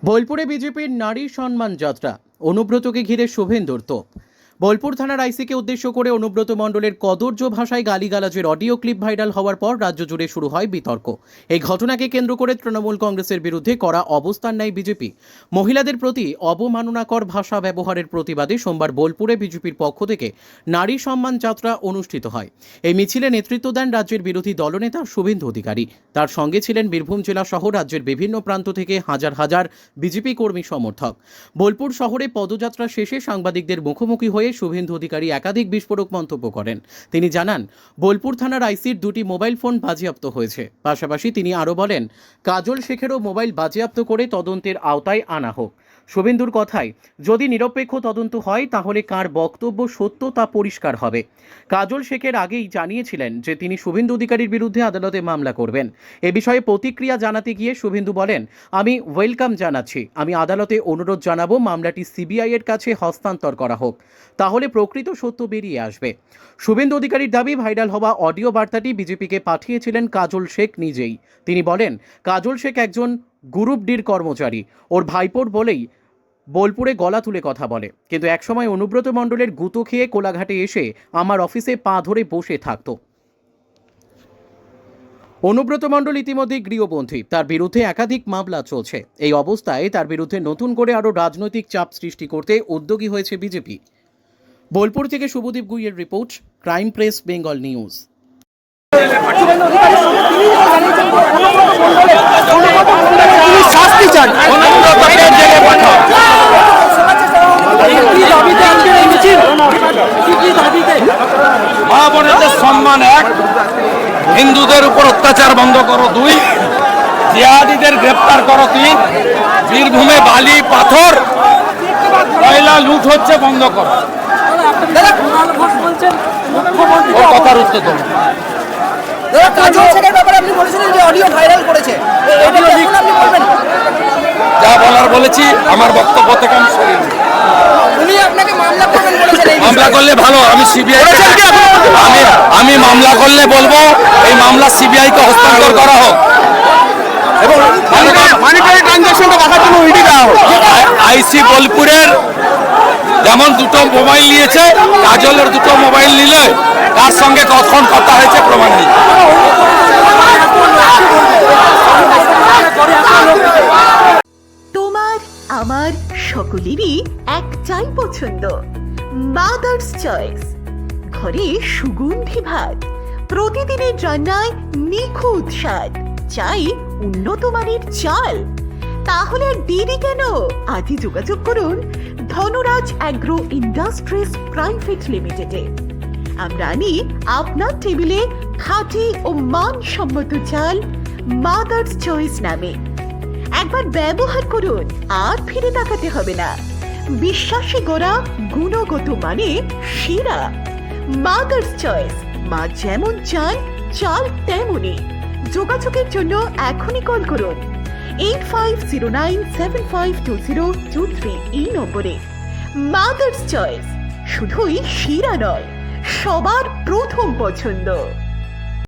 বোলপুরে বিজেপির নারী সম্মান যাত্রা, অনুব্রতকে ঘিরে শুভেন্দুর তোপ। বোলপুর থানার আইসিকে উদ্দেশ্য করে অনুব্রত মণ্ডলের কদর্য ভাষায় গালিগালাজের অডিও ক্লিপ ভাইরাল হওয়ার পর রাজ্য জুড়ে শুরু হয় বিতর্ক। এই ঘটনাকে কেন্দ্র করে তৃণমূল কংগ্রেসের বিরুদ্ধে কড়া অবস্থান নেয় বিজেপি। মহিলাদের প্রতি অবমাননাকর ভাষা ব্যবহারের প্রতিবাদে সোমবার বোলপুরে বিজেপির পক্ষ থেকে নারী সম্মান যাত্রা অনুষ্ঠিত হয়। এই মিছিলে নেতৃত্ব দেন রাজ্যের বিরোধী দলনেতা শুভেন্দু অধিকারী। তার সঙ্গে ছিলেন বীরভূম জেলা সহ রাজ্যের বিভিন্ন প্রান্ত থেকে হাজার হাজার বিজেপি কর্মী সমর্থক। বোলপুর শহরে পদযাত্রা শেষে সাংবাদিকদের মুখোমুখি হয়ে শুভেন্দু অধিকারী একাধিক বিস্ফোরক মন্তব্য করেন। তিনি জানান, বোলপুর থানার আইসির 2টি মোবাইল ফোন বাজেয়াপ্ত হয়েছে। পাশাপাশি তিনি আরও বলেন, কাজল শেখেরও মোবাইল বাজেয়াপ্ত করে তদন্তের আওতায় আনা হোক। শুভেন্দুর কথায়, যদি নিরপেক্ষ তদন্ত হয় তাহলে কার বক্তব্য সত্য তা পরিষ্কার হবে। কাজল শেখের আগেই জানিয়েছিলেন যে তিনি শুভেন্দু অধিকারীর বিরুদ্ধে আদালতে মামলা করবেন। এ বিষয়ে প্রতিক্রিয়া জানাতে গিয়ে শুভেন্দু বলেন, আমি ওয়েলকাম জানাচ্ছি। আমি আদালতে অনুরোধ জানাবো মামলাটি সিবিআই এর কাছে হস্তান্তর করা হোক, তাহলে প্রকৃত সত্য বেরিয়ে আসবে। শুভেন্দু অধিকারীর দাবি, ভাইরাল হওয়া অডিও বার্তাটি বিজেপিকে পাঠিয়েছিলেন কাজল শেখ নিজেই। তিনি বলেন, কাজল শেখ একজন গ্রুপ ডির কর্মচারী, ওর ভাইপোর বলেই বোলপুরে গলা তুলে কথা বলে, কিন্তু একসময় অনুব্রত মণ্ডলের গুঁতো খেয়ে কোলাঘাটে এসে আমার অফিসে পা ধরে বসে থাকতো। অনুব্রত মণ্ডল ইতিমধ্যে গৃহবন্দী, তার বিরুদ্ধে একাধিক মামলা চলছে। এই অবস্থায় তার বিরুদ্ধে নতুন করে আরও রাজনৈতিক চাপ সৃষ্টি করতে উদ্যোগী হয়েছে বিজেপি। বোলপুর থেকে শুভদীপ গুইয়ের report, crime press Bengal news. মা বোনেদের সম্মান 1, হিন্দুদের উপর অত্যাচার বন্ধ করো 2, জিহাদিদের গ্রেপ্তার করো 3, বীরভূমে বালি পাথর কয়লা লুট হচ্ছে বন্ধ করো। ওর কথার উত্তর দেবো। যা বলার বলেছি, আমার বক্তব্য থেকে আমি সরিয়ে নিই। মামলা করলে ভালো, আমি সিবিআই আমি মামলা করলে বলবো এই মামলা সিবিআই কে হস্তান্তর করা হোক এবং আইসি বোলপুরের যেমন 2টো মোবাইল নিয়েছে, কাজলের 2টো মোবাইল নিলে তার সঙ্গে কখন কথা হয়েছে প্রমাণ নেই। তোমার আমার সকলেরই একটাই পছন্দ, মাদার্স চয়েস। ঘরে সুগন্ধি ভাত, প্রতিদিনের রান্নায় নিখুঁত স্বাদ, চাই উন্নত মানের চাল। তাহলে আর দেরি কেন? আজই যোগাযোগ করুন ধনরাজ অ্যাগ্রো ইন্ডাস্ট্রিজ প্রাইভেট লিমিটেডে। আমরা আনি আপনার টেবিলে খাঁটি ও মানসম্মত চাল মাদার্স চয়েস নামে। একবার ব্যবহার করুন, আর ফিরে তাকাতে হবে না। বিশ্বাসে গড়া গুণগত মানে সেরা মাদার্স চয়েস। মা যেমন চান, চাল তেমনই। যোগাযোগের জন্য এখনই কল করুন 8509752023 এই নম্বরে। মাদার্স চয়েস শুধুই সেরা নয়, সবার প্রথম পছন্দ।